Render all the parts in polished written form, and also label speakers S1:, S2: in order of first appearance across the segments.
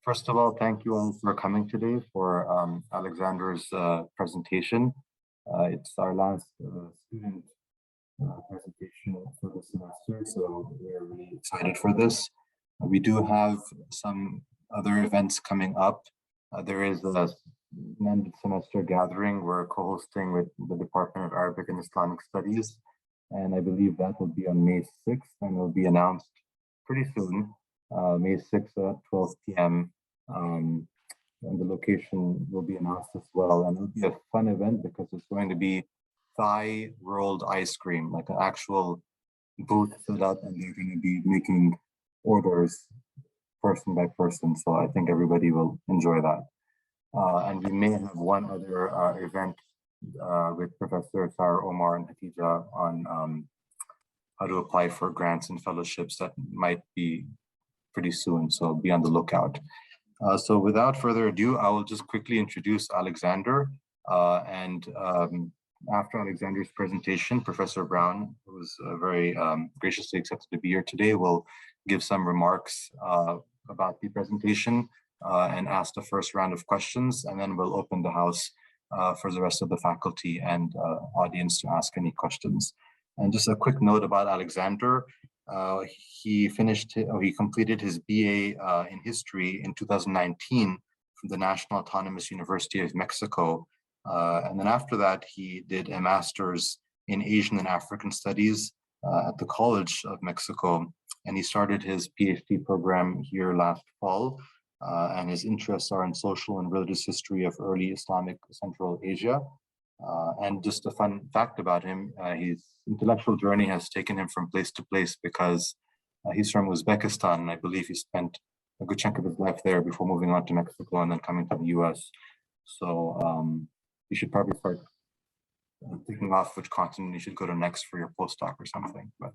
S1: First of all, thank you all for coming today for Alexander's presentation. It's our last student presentation for the semester, so we're really excited for this. We do have some other events coming up. There is a end semester gathering we're co-hosting with the Department of Arabic and Islamic Studies, and I believe that will be on May 6th and will be announced pretty soon, May 6th at 12 p.m. And the location will be announced as well, and it'll be a fun event because it's going to be Thai rolled ice cream, like an actual booth set up, and they're going to be making orders person by person. So I think everybody will enjoy that. And we may have one other event with Professor Sarah Omar and Hatija on how to apply for grants and fellowships that might be pretty soon. So be on the lookout. So without further ado, I will just quickly introduce Alexander. After Alexander's presentation, Professor Brown, who was very graciously accepted to be here today, will give some remarks about the presentation and ask the first round of questions, and then we'll open the house for the rest of the faculty and audience to ask any questions. And just a quick note about Alexander. He completed his BA in history in 2019 from the National Autonomous University of Mexico. And then after that, he did a master's in Asian and African Studies at the College of Mexico. And he started his PhD program here last fall. And his interests are in social and religious history of early Islamic Central Asia. And just a fun fact about him, his intellectual journey has taken him from place to place because he's from Uzbekistan, and I believe he spent a good chunk of his life there before moving on to Mexico and then coming to the US. So you should probably start thinking off which continent you should go to next for your postdoc or something. But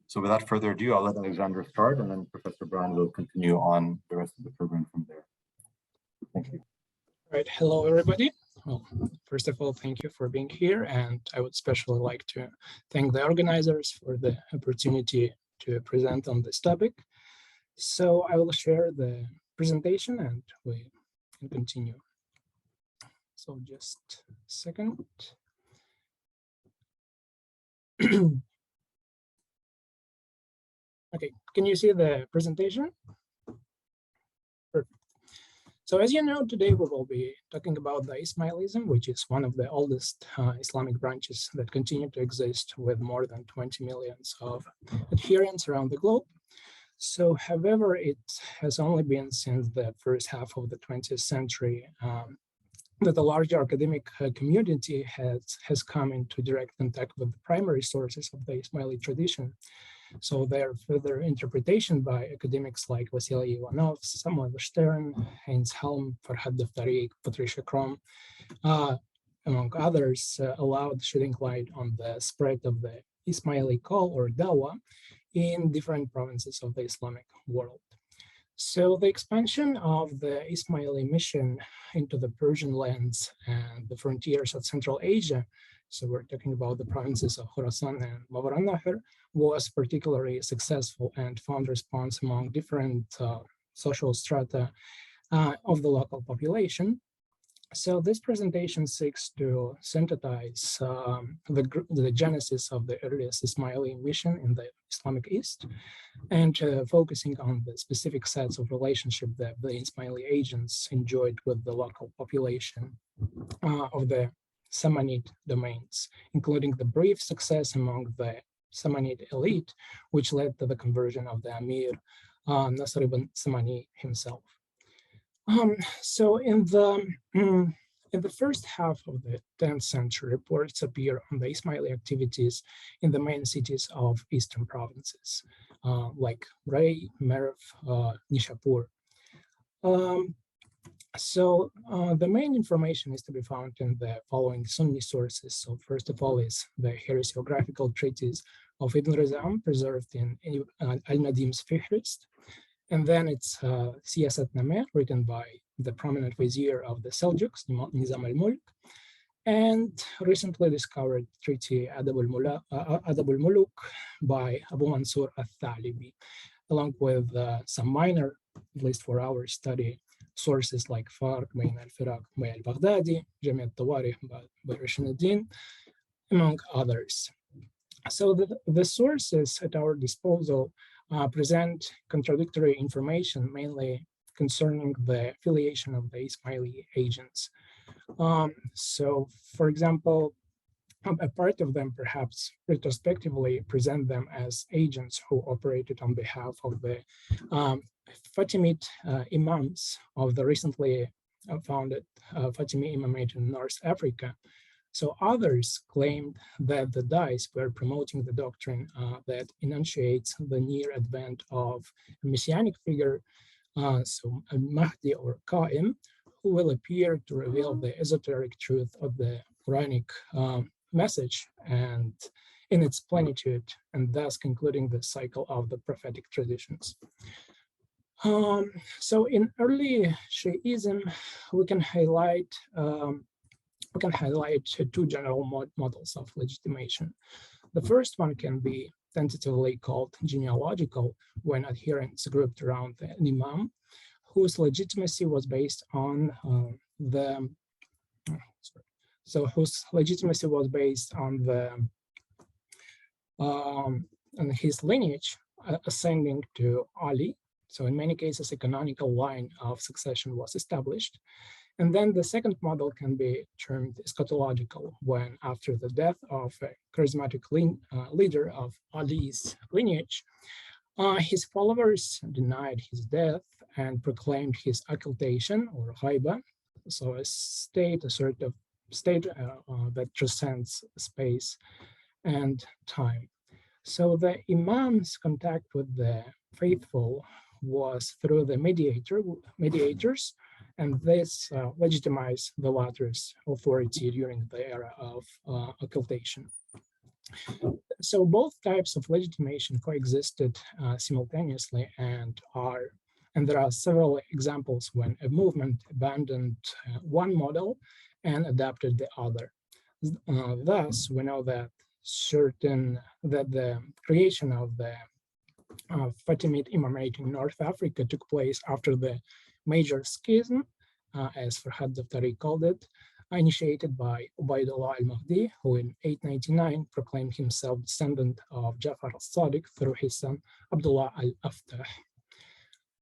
S1: so without further ado, I'll let Alexander start, and then Professor Brown will continue on the rest of the program from there. Thank you.
S2: All right, hello everybody. Well, first of all, thank you for being here, and I would especially like to thank the organizers for the opportunity to present on this topic. So I will share the presentation and we can continue. So just a second. Okay, can you see the presentation? Perfect. So as you know, today we will be talking about the Ismailism, which is one of the oldest Islamic branches that continue to exist with more than 20 million of adherents around the globe. So however, it has only been since the first half of the 20th century that the larger academic community has come into direct contact with the primary sources of the Ismaili tradition. So their further interpretation by academics like Vasily Ivanov, Samuel Stern, Heinz Helm, Farhad Daftari, Patricia Krom, among others, allowed shedding light on the spread of the Ismaili call or Dawa in different provinces of the Islamic world. So the expansion of the Ismaili mission into the Persian lands and the frontiers of Central Asia, so we're talking about the provinces of Khorasan and Mawar-an-Nahr, was particularly successful and found response among different social strata of the local population. So this presentation seeks to synthesize the genesis of the earliest Ismaili mission in the Islamic East, and focusing on the specific sets of relationship that the Ismaili agents enjoyed with the local population of the Samanid domains, including the brief success among the Samanid elite, which led to the conversion of the Amir Nasr ibn Samani himself. So in the first half of the 10th century, reports appear on the Ismaili activities in the main cities of eastern provinces, like Ray, Merv, Nishapur. So the main information is to be found in the following Sunni sources. So first of all is the heresiographical treatise of Ibn Razam, preserved in Al-Nadim's Fihrist. And then it's Siyasat Nameh, written by the prominent vizier of the Seljuks, Nizam al-Mulk, and recently discovered treaty Adab al-Muluk by Abu Mansur al-Thalibi, along with some minor, at least for our study, sources like فرق بين الفرق by al-Baghdadi, جميع الطوارئ by Rashid al-Din, among others. So the sources at our disposal present contradictory information, mainly concerning the affiliation of the Ismaili agents. So, for example, a part of them perhaps retrospectively present them as agents who operated on behalf of the Fatimid imams of the recently founded Fatimi Imamate in North Africa. So others claimed that the Dais were promoting the doctrine that enunciates the near advent of a messianic figure, so a Mahdi or Qa'im, who will appear to reveal the esoteric truth of the Quranic message and in its plenitude, and thus concluding the cycle of the prophetic traditions. So in early Shiism, we can highlight two general models of legitimation. The first one can be tentatively called genealogical, when adherents grouped around an imam whose legitimacy was based on on his lineage ascending to Ali. So in many cases, a canonical line of succession was established. And then the second model can be termed eschatological, when after the death of a charismatic leader of Ali's lineage, his followers denied his death and proclaimed his occultation or ghaiba, so a sort of state that transcends space and time. So the imam's contact with the faithful was through the mediators, and this legitimized the latter's authority during the era of occultation. So both types of legitimation coexisted simultaneously, and there are several examples when a movement abandoned one model and adapted the other. Thus, we know that the creation of the Fatimid Imamate in North Africa took place after the major schism, as Farhad Daftari called it, initiated by Ubaydullah al-Mahdi, who in 899 proclaimed himself descendant of Jafar al-Sadiq through his son Abdullah al-Aftah.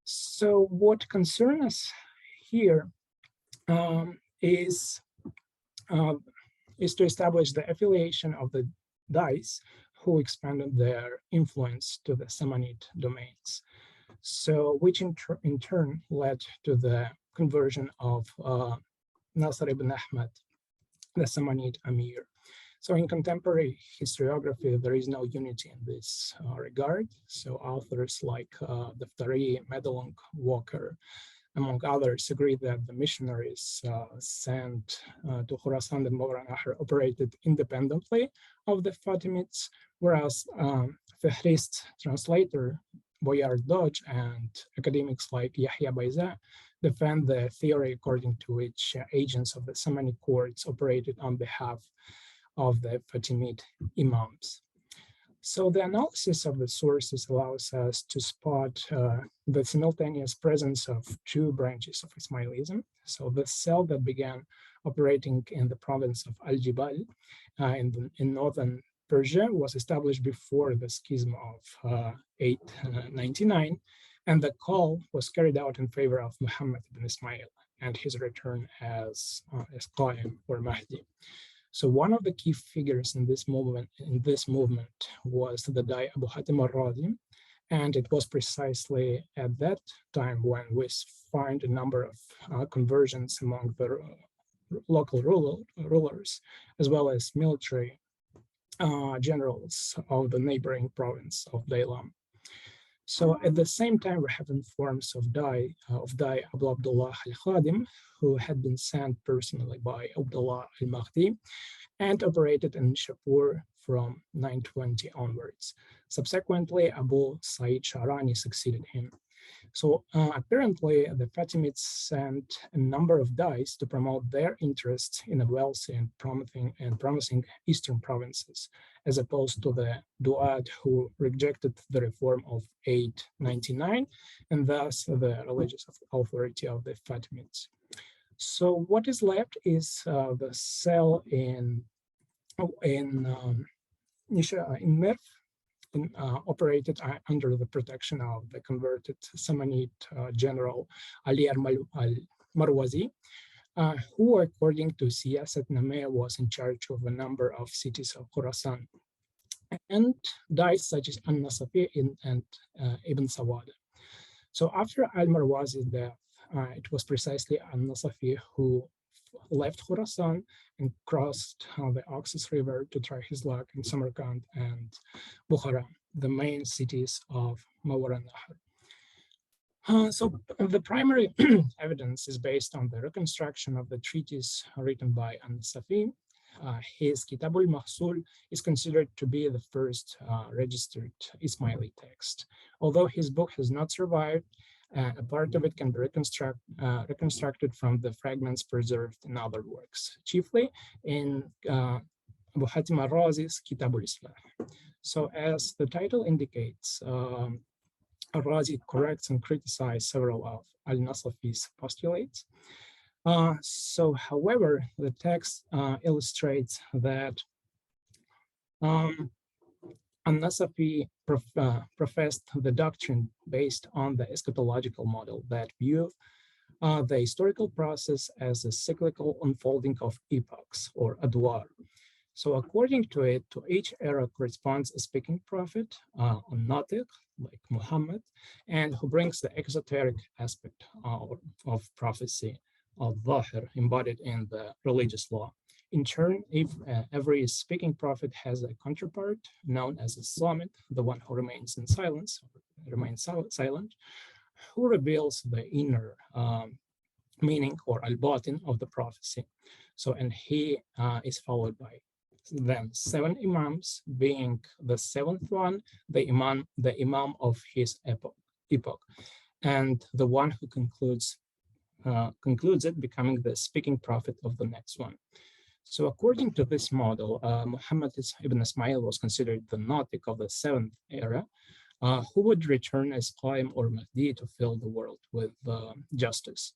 S2: So what concerns us here is to establish the affiliation of the Dais, who expanded their influence to the Samanid domains. So which in turn led to the conversion of Nasr ibn Ahmad, the Samanid Amir. So in contemporary historiography, there is no unity in this regard. So authors like Daftari, Medalonk, Walker, among others, agree that the missionaries sent to Khorasan and Mawra Nahr operated independently of the Fatimids, whereas Fahrist translator Boyard Dodge and academics like Yahya Bayza defend the theory according to which agents of the Samanid courts operated on behalf of the Fatimid imams. So the analysis of the sources allows us to spot the simultaneous presence of two branches of Ismailism. So the cell that began operating in the province of Al-Jibal in northern Persia was established before the schism of 899, and the call was carried out in favor of Muhammad ibn Ismail and his return as Qa'im or Mahdi. So one of the key figures in this movement was the Dai Abu Hatim al-Razi, and it was precisely at that time when we find a number of conversions among the local rulers, as well as military generals of the neighboring province of Daylam. So at the same time, we have informs of Dai Abu Abdullah al-Khadim, who had been sent personally by Abdullah al-Mahdi and operated in Shapur from 920 onwards. Subsequently, Abu Sa'id Sharani succeeded him. So apparently, the Fatimids sent a number of dice to promote their interests in the wealthy and promising eastern provinces, as opposed to the Duat, who rejected the reform of 899 and thus the religious authority of the Fatimids. So what is left is the cell in Merv, operated under the protection of the converted Samanid general Ali al-Marwazi, who, according to Siyasat Nameh, was in charge of a number of cities of Khorasan, and dice such as An-Nasafi and Ibn Sawada. So after al-Marwazi's death, it was precisely An-Nasafi who left Khorasan and crossed the Oxus River to try his luck in Samarkand and Bukhara, the main cities of Mawar al-Nahr. So the primary evidence is based on the reconstruction of the treatise written by An-Nasafi. His Kitab al-Mahsul is considered to be the first registered Ismaili text. Although his book has not survived, a part of it can be reconstructed from the fragments preserved in other works, chiefly in Abu Hatim al-Razi's Kitab al-Islah. So as the title indicates, al-Razi corrects and criticizes several of al-Nasafi's postulates. However, the text illustrates that An-Nasafi professed the doctrine based on the eschatological model that viewed the historical process as a cyclical unfolding of epochs, or adwar. So according to it, to each era corresponds a speaking prophet, a natiq, like Muhammad, and who brings the exoteric aspect of prophecy, of dhahir, embodied in the religious law. In turn, if every speaking prophet has a counterpart known as a samit, the one who remains in silence, silent, who reveals the inner meaning, or al-batin, of the prophecy. So, and he is followed by then 7 imams, being the 7th one, the imam of his epoch, and the one who concludes it, becoming the speaking prophet of the next one. So according to this model, Muhammad ibn Ismail was considered the natiq of the 7th era, who would return as Qaim or Mahdi to fill the world with justice.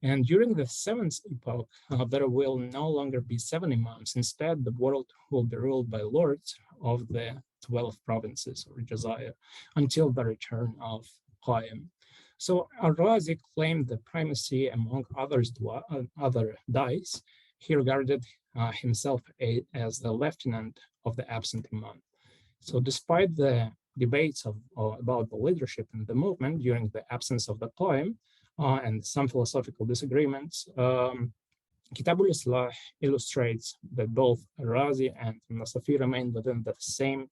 S2: And during the 7th epoch, there will no longer be 7 imams. Instead, the world will be ruled by lords of the 12 provinces, or Jazaya, until the return of Qaim. So al-Razi claimed the primacy among other dice. He regarded himself as the lieutenant of the absent imam. So despite the debates about the leadership in the movement during the absence of the Qaim and some philosophical disagreements, Kitab al-Islah illustrates that both Razi and Nasafi remain within the same,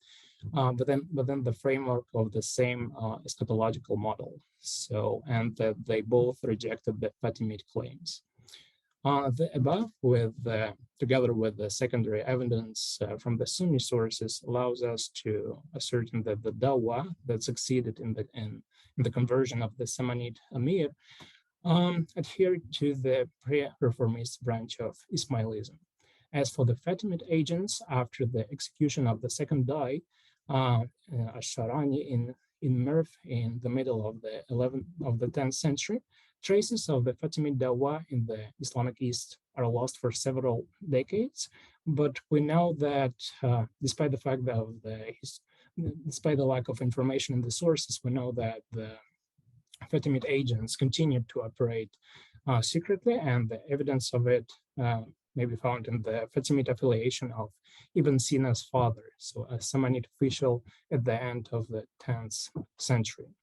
S2: within the framework of the same eschatological model. So, and that they both rejected the Fatimid claims. The above, together with the secondary evidence from the Sunni sources, allows us to ascertain that the dawah that succeeded in the conversion of the Samanid Amir adhered to the pre-reformist branch of Ismailism. As for the Fatimid agents, after the execution of the second Dai, Ash-Sharani in Merv in the middle of the 10th century, traces of the Fatimid Dawah in the Islamic East are lost for several decades, but we know that despite the lack of information in the sources, we know that the Fatimid agents continued to operate secretly, and the evidence of it may be found in the Fatimid affiliation of Ibn Sina's father, so a Samanid official at the end of the 10th century.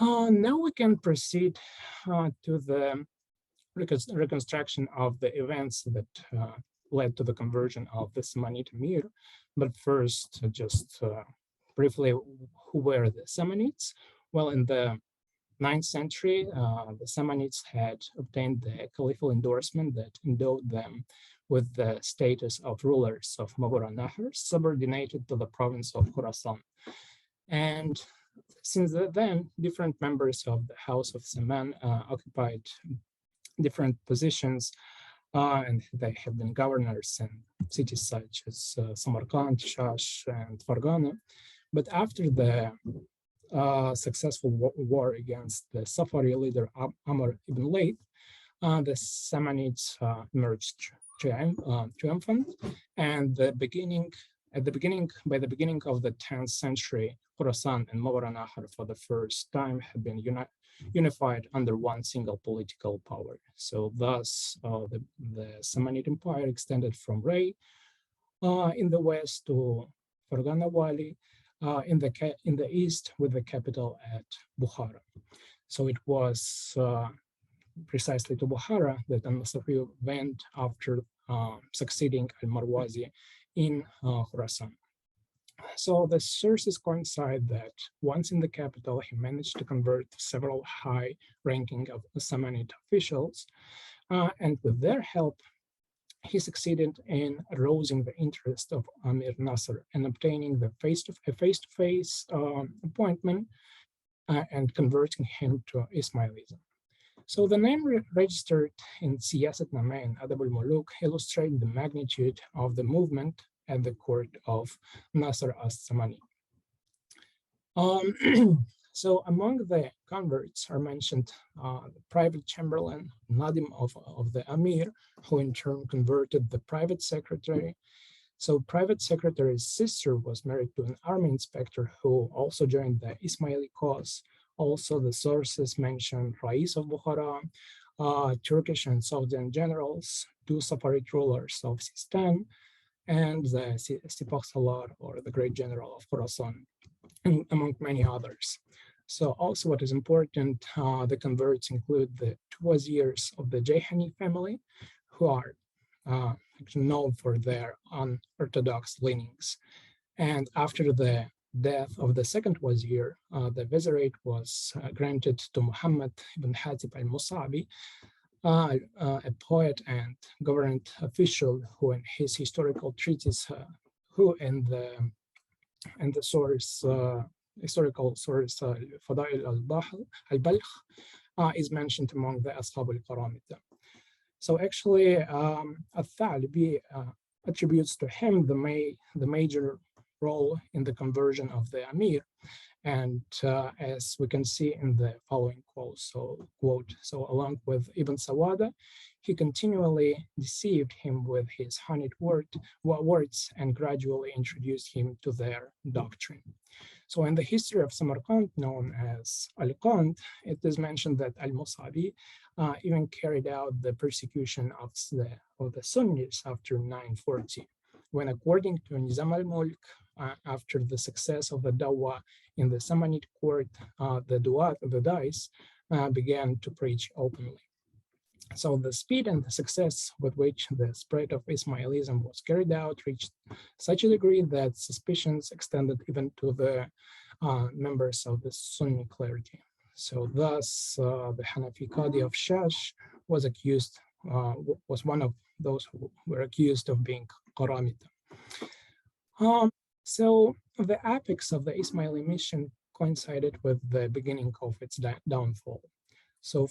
S2: Now we can proceed to the reconstruction of the events that led to the conversion of the Samanid Amir. But first, just briefly, who were the Samanids? Well, in the 9th century, the Samanids had obtained the caliphal endorsement that endowed them with the status of rulers of Mawar al-Nahr, subordinated to the province of Khorasan. And Since then, different members of the House of Saman occupied different positions, and they have been governors in cities such as Samarkand, Shash, and Fargana. But after the successful war against the Safari leader Amr ibn Layth, the Samanids emerged triumphant, and by the beginning of the 10th century, Khorasan and Mawara for the first time had been unified under one single political power. So thus, the Samanid Empire extended from Ray in the west to Fargana Wali in the east, with the capital at Bukhara. So it was precisely to Bukhara that al-Nasri went after succeeding al-Marwazi in Khorasan. So the sources coincide that once in the capital, he managed to convert several high-ranking of Samanid officials, and with their help, he succeeded in arousing the interest of Amir Nasr and obtaining the face-to-face appointment and converting him to Ismailism. So the name registered in Siyasat Nama and Adab al-Muluk illustrate the magnitude of the movement at the court of Nasr as-Samani. So among the converts are mentioned the private chamberlain, Nadim of the Amir, who in turn converted the private secretary. So private secretary's sister was married to an army inspector who also joined the Ismaili cause. Also, the sources mention Rais of Bukhara, Turkish and Saudi generals, 2 Safarid rulers of Sistan, and the Sipah Salar, or the great general of Khorasan, among many others. So also what is important, the converts include the 2 wazirs of the Jayhani family, who are known for their unorthodox leanings. And after the death of the second wazir, the vizirate was granted to Muhammad ibn Hatib al-Musabi, a poet and government official who in his historical treatise, who in the source, historical source Fadail al-Balkh, is mentioned among the Ashab al-Qaramita. So actually, Al-Thalibi attributes to him the major role in the conversion of the Amir. And as we can see in the following quote, so along with Ibn Sawada, he continually deceived him with his honeyed words and gradually introduced him to their doctrine. So in the history of Samarkand, known as Al-Qand, it is mentioned that Al-Musabi even carried out the persecution of the Sunnis after 940, when according to Nizam al-Mulk, after the success of the Dawah in the Samanid court, the Dais began to preach openly. So the speed and the success with which the spread of Ismailism was carried out reached such a degree that suspicions extended even to the members of the Sunni clergy. So thus, the Hanafi Qadi of Shash was one of those who were accused of being Qaramita. So the apex of the Ismaili mission coincided with the beginning of its downfall. So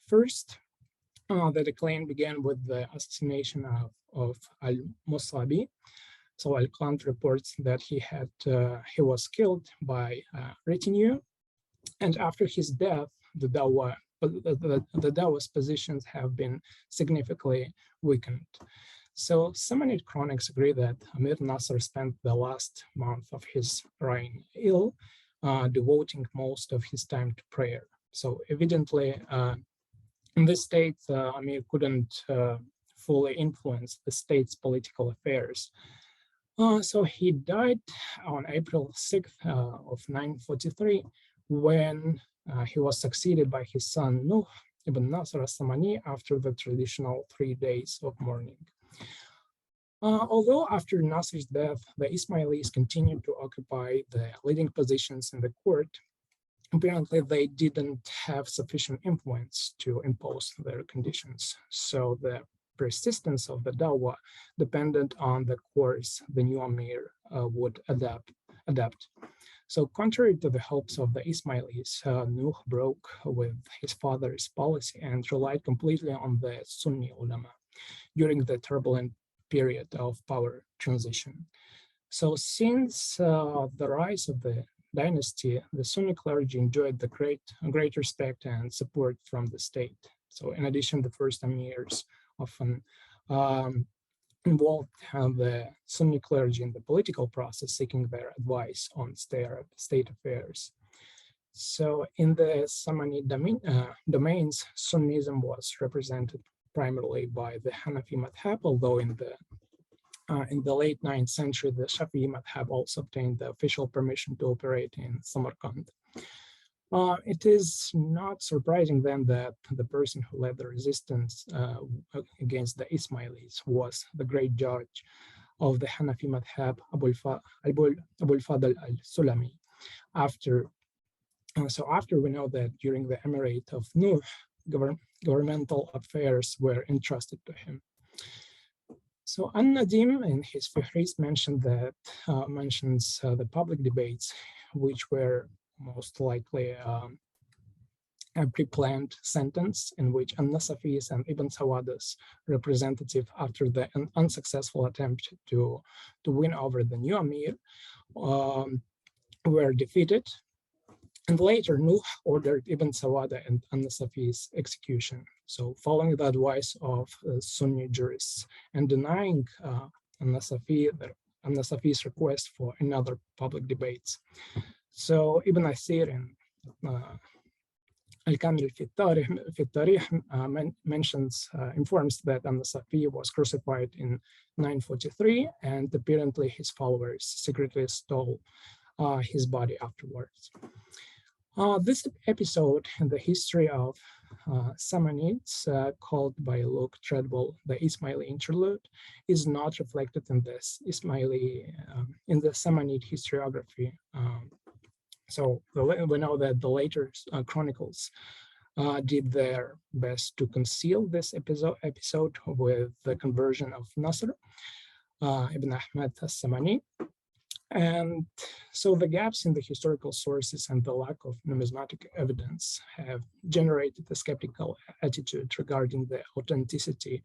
S2: first, the decline began with the assassination of al-Musabi. So Al-Qand reports that he was killed by retinue, and after his death, the Dawah's positions have been significantly weakened. So Samanid chronics agree that Amir Nasr spent the last month of his reign ill, devoting most of his time to prayer. So evidently, in this state, Amir couldn't fully influence the state's political affairs. So he died on April 6th of 943, when he was succeeded by his son Nuh ibn Nasr as-Samani after the traditional 3 days of mourning. Although after Nasr's death, the Ismailis continued to occupy the leading positions in the court, apparently they didn't have sufficient influence to impose their conditions. So the persistence of the Dawah depended on the course the new Amir would adapt. So contrary to the hopes of the Ismailis, Nuh broke with his father's policy and relied completely on the Sunni ulama during the turbulent period of power transition. So since the rise of the dynasty, the Sunni clergy enjoyed the great respect and support from the state. So in addition, the first emirs often involved the Sunni clergy in the political process, seeking their advice on state affairs. So in the Samanid domains, Sunnism was represented primarily by the Hanafi madhab, although in the late 9th century, the Shafi'i madhab also obtained the official permission to operate in Samarkand. It is not surprising then that the person who led the resistance against the Ismailis was the great judge of the Hanafi madhab, Abu al-Fadl al-Sulami. After we know that during the emirate of Nuh, governmental affairs were entrusted to him. So An-Nadim in his Fihris mentions the public debates, which were most likely a pre-planned sentence in which An-Nasafis and Ibn Sawada's representative, after the unsuccessful attempt to win over the new Amir, were defeated. And later, Nuh ordered Ibn Sawada and An-Nasafi's execution. So following the advice of Sunni jurists and denying An-Nasafi's request for another public debates. So Ibn Asir in Al-Kamil al-Tarikh informs that An-Nasafi was crucified in 943, and apparently his followers secretly stole his body afterwards. This episode in the history of Samanids, called by Luke Treadwell the Ismaili Interlude, is not reflected in this in the Samanid historiography. So we know that the later chronicles did their best to conceal this episode with the conversion of Nasr ibn Ahmad as-Samani. And so the gaps in the historical sources and the lack of numismatic evidence have generated a skeptical attitude regarding the authenticity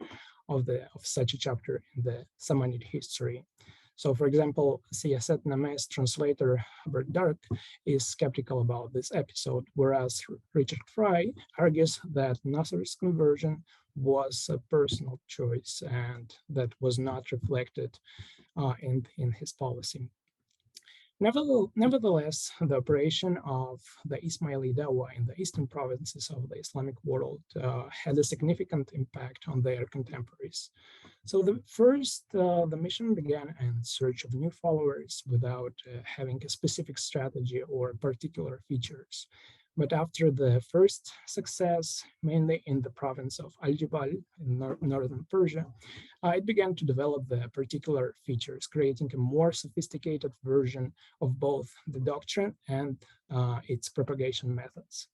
S2: of such a chapter in the Samanid history. So, for example, Siyaset Name's translator Herbert Dark is skeptical about this episode, whereas Richard Fry argues that Nasr's conversion was a personal choice and that was not reflected in his policy. Nevertheless, the operation of the Ismaili Dawah in the eastern provinces of the Islamic world had a significant impact on their contemporaries. So the mission began in search of new followers without having a specific strategy or particular features. But after the first success, mainly in the province of Al-Jibal in northern Persia, it began to develop the particular features, creating a more sophisticated version of both the doctrine and its propagation methods.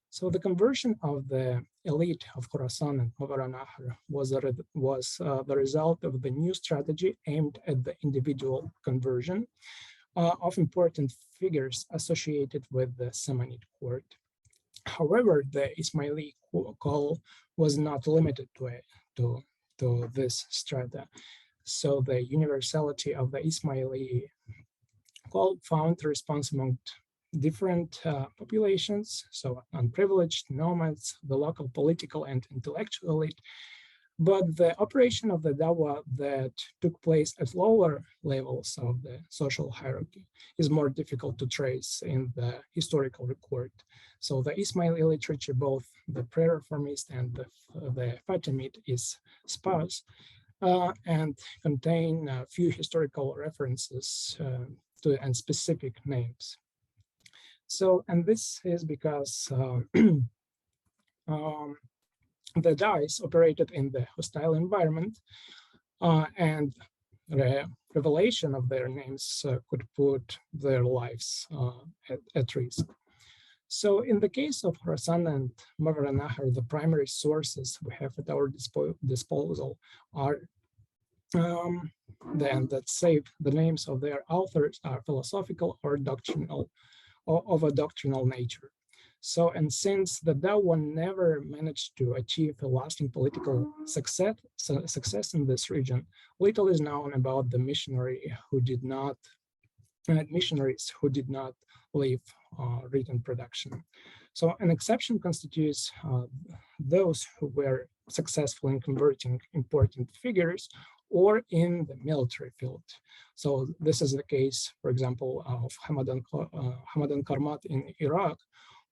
S2: So the conversion of the elite of Khorasan and Mawara-Nahr was the result of the new strategy aimed at the individual conversion of important figures associated with the Samanid court. However, the Ismaili call was not limited to this strata. So the universality of the Ismaili call found response among different populations, so unprivileged, nomads, the local political and intellectual elite. But the operation of the Dawah that took place at lower levels of the social hierarchy is more difficult to trace in the historical record. So the Ismaili literature, both the pre-Reformist and the Fatimid, is sparse and contain a few historical references and specific names. So, and this is because the Dais operated in the hostile environment, and the revelation of their names could put their lives at risk. So in the case of Khorasan and Mawara-Nahr, the primary sources we have at our disposal are then that say the names of their authors are philosophical or doctrinal, or of a doctrinal nature. So, and since the Dawa never managed to achieve a lasting political success in this region, little is known about the missionaries who did not leave written production. So an exception constitutes those who were successful in converting important figures or in the military field. So this is the case, for example, of Hamadan Karmat in Iraq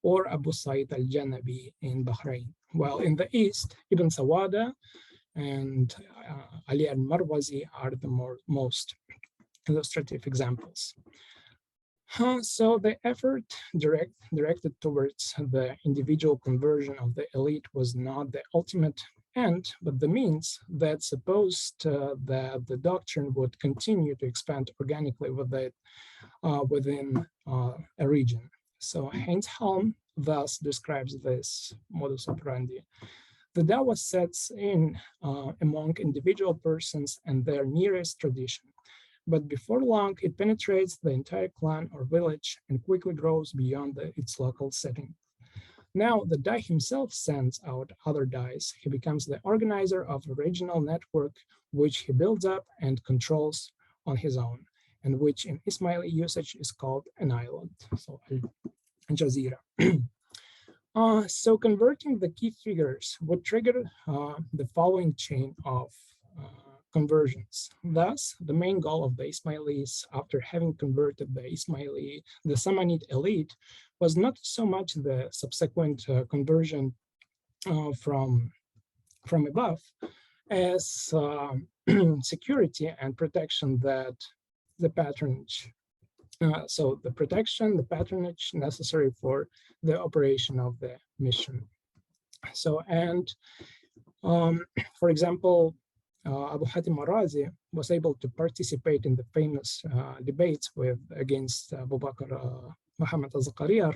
S2: or Abu Sa'id al-Janabi in Bahrain. While in the East, Ibn Sawada and Ali al-Marwazi are the most illustrative examples. So the effort directed towards the individual conversion of the elite was not the ultimate end, but the means that supposed that the doctrine would continue to expand organically within a region. So Heinz Helm thus describes this modus operandi. The Dawa sets in among individual persons and their nearest tradition. But before long, it penetrates the entire clan or village and quickly grows beyond its local setting. Now, the Dai himself sends out other Dais. He becomes the organizer of a regional network, which he builds up and controls on his own, and which in Ismaili usage is called an island, so Al Jazeera. So converting the key figures would trigger the following chain of conversions. Thus, the main goal of the Ismailis, after having converted the Samanid elite, was not so much the subsequent conversion from above as security and protection that the patronage. So the protection, the patronage necessary for the operation of the mission. So, and for example, Abu Hatim Arazi was able to participate in the famous debates against Abu Bakr Muhammad al-Zakaria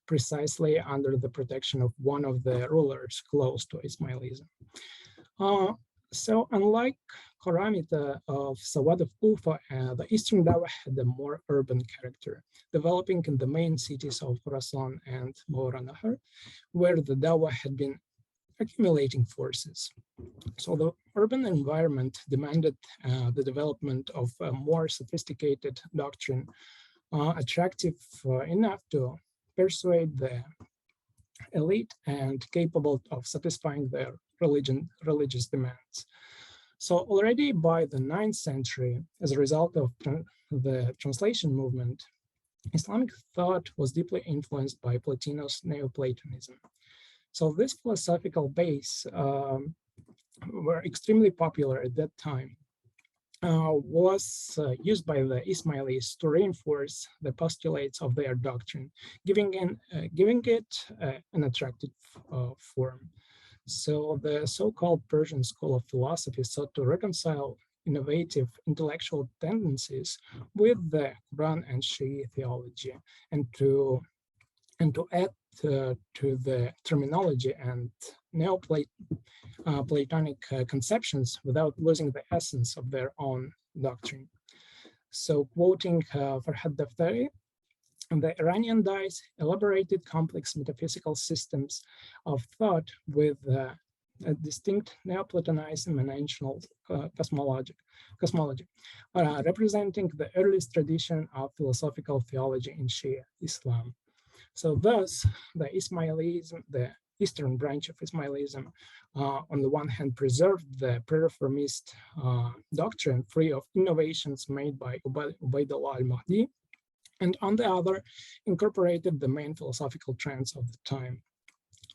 S2: precisely under the protection of one of the rulers close to Ismailism. So unlike Karamita of Sawad of Kufa, the Eastern Dawah had a more urban character, developing in the main cities of Khurasan and Mawra Nahar, where the Dawah had been accumulating forces. So the urban environment demanded the development of a more sophisticated doctrine, attractive enough to persuade the elite and capable of satisfying their religious demands. So already by the 9th century, as a result of the translation movement, Islamic thought was deeply influenced by Plotino's Neoplatonism. So this philosophical base were extremely popular at that time, was used by the Ismailis to reinforce the postulates of their doctrine, giving it an attractive form. So the so-called Persian school of philosophy sought to reconcile innovative intellectual tendencies with the Quran and Shia theology, and to add to the terminology and Neoplatonic conceptions without losing the essence of their own doctrine. So quoting Farhad Daftari, the Iranian Dais elaborated complex metaphysical systems of thought with a distinct Neoplatonism and ancient cosmology, representing the earliest tradition of philosophical theology in Shia Islam. So thus, the Ismailism, the Eastern branch of Ismailism, on the one hand, preserved the pre-reformist doctrine free of innovations made by Ubaidullah al-Mahdi, and on the other, incorporated the main philosophical trends of the time.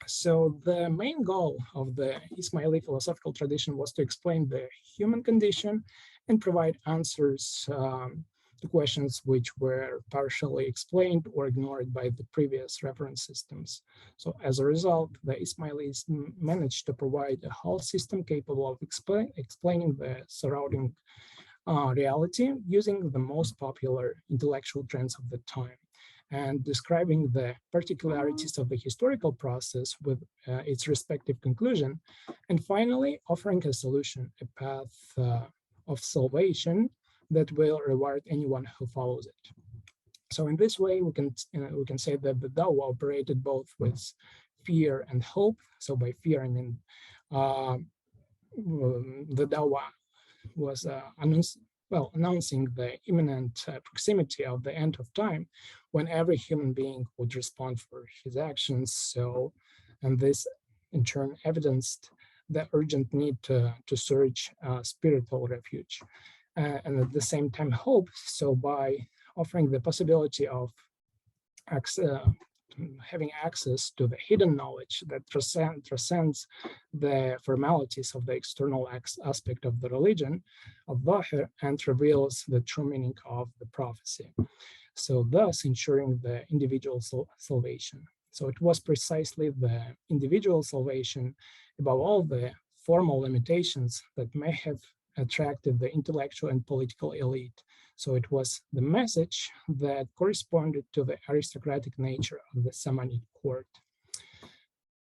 S2: So the main goal of the Ismaili philosophical tradition was to explain the human condition and provide answers to questions which were partially explained or ignored by the previous reference systems. So as a result, the Ismailis managed to provide a whole system capable of explaining the surrounding reality using the most popular intellectual trends of the time. and describing the particularities of the historical process with its respective conclusion, and finally offering a solution, a path of salvation that will reward anyone who follows it. So in this way, we can say that the Dawah operated both with fear and hope. So by fear, I mean the Dawah was announcing the imminent proximity of the end of time, when every human being would respond for his actions. So, and this in turn evidenced the urgent need to search spiritual refuge, and at the same time hope. So by offering the possibility of having access to the hidden knowledge that transcends the formalities of the external aspect of the religion of Dhahir and reveals the true meaning of the prophecy. So thus ensuring the individual salvation. So it was precisely the individual salvation above all the formal limitations that may have attracted the intellectual and political elite. So it was the message that corresponded to the aristocratic nature of the Samanid court.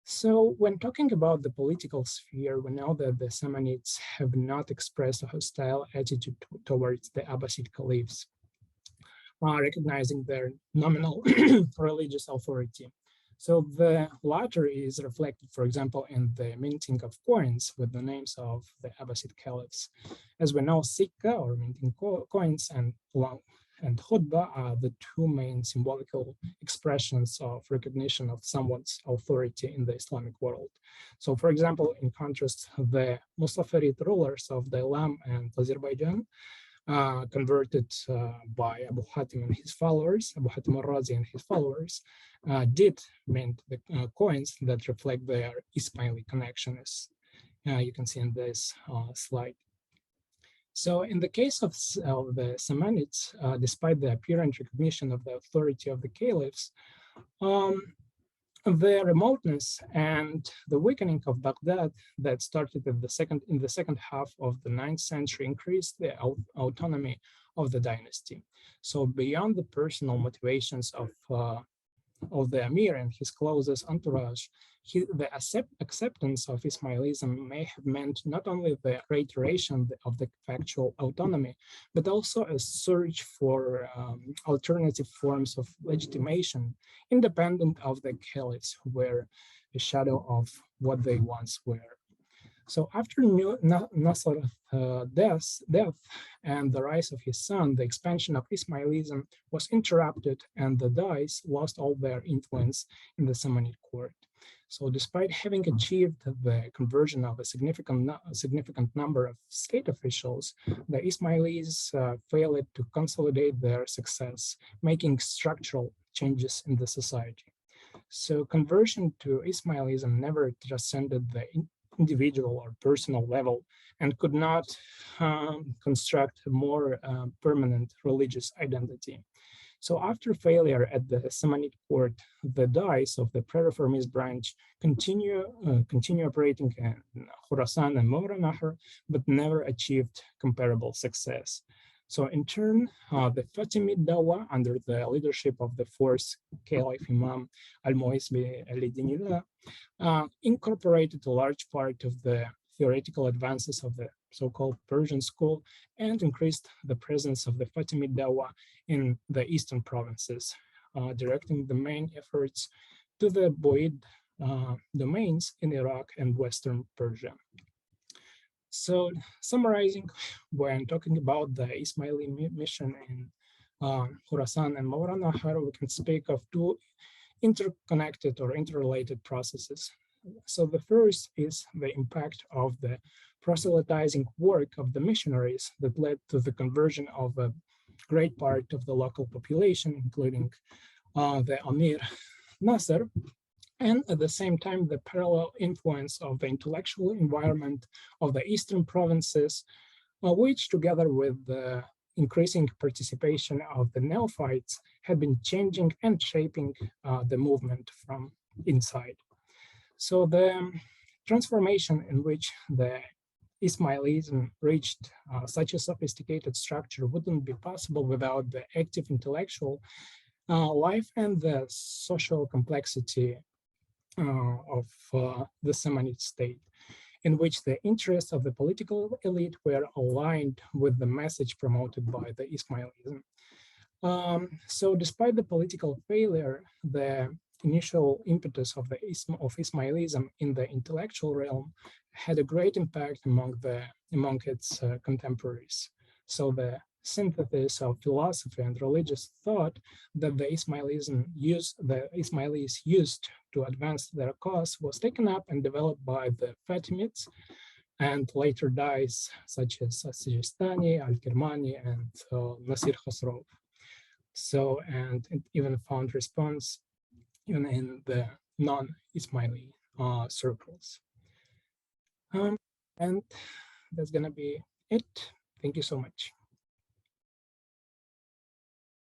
S2: So when talking about the political sphere, we know that the Samanids have not expressed a hostile attitude towards the Abbasid caliphs, recognizing their nominal religious authority. So the latter is reflected, for example, in the minting of coins with the names of the Abbasid caliphs. As we know, Sikka, or minting coins, and khutbah are the two main symbolical expressions of recognition of someone's authority in the Islamic world. So, for example, in contrast, the Musafirid rulers of the Elam and Azerbaijan, converted by Abu Hatim and his followers, Abu Hatim al-Razi and his followers, did mint the coins that reflect their Ismaili connection, as you can see in this slide. So in the case of the Samanids, despite the apparent recognition of the authority of the caliphs, the remoteness and the weakening of Baghdad that started in the second half of the 9th century increased the autonomy of the dynasty. So beyond the personal motivations of the Emir and his closest entourage, the acceptance of Ismailism may have meant not only the reiteration of the factual autonomy, but also a search for alternative forms of legitimation, independent of the caliphs, who were a shadow of what they once were. So after Nasr's death and the rise of his son, the expansion of Ismailism was interrupted and the Dais lost all their influence in the Samanid court. So despite having achieved the conversion of a significant number of state officials, the Ismailis failed to consolidate their success, making structural changes in the society. So conversion to Ismailism never transcended the individual or personal level and could not construct a more permanent religious identity. So after failure at the Samanid court, the Dais of the pre-reformist branch continue operating in Khorasan and Mawra but never achieved comparable success. So in turn, the Fatimid Dawah, under the leadership of the fourth Caliph Imam al-Mu'izz al-Dinillah, incorporated a large part of the theoretical advances of the so-called Persian school and increased the presence of the Fatimid Dawah in the eastern provinces, directing the main efforts to the Boid domains in Iraq and Western Persia. So summarizing, when talking about the Ismaili mission in Khorasan and Mawra Nahar, we can speak of two interconnected or interrelated processes. So the first is the impact of the proselytizing work of the missionaries that led to the conversion of a great part of the local population, including the Amir Nasser, and at the same time, the parallel influence of the intellectual environment of the eastern provinces, which together with the increasing participation of the neophytes had been changing and shaping the movement from inside. So the transformation in which the Ismailism reached such a sophisticated structure wouldn't be possible without the active intellectual life and the social complexity of the Samanid state, in which the interests of the political elite were aligned with the message promoted by the Ismailism. So despite the political failure, the initial impetus of Ismailism in the intellectual realm had a great impact among its contemporaries. So the synthesis of philosophy and religious thought that the Ismailis used to advance their cause was taken up and developed by the Fatimids and later dies such as Sijistani, Al-Kirmani, and Nasir Khosrow. So, and it even found response even in the non-Ismaili circles. And that's gonna be it. Thank you so much.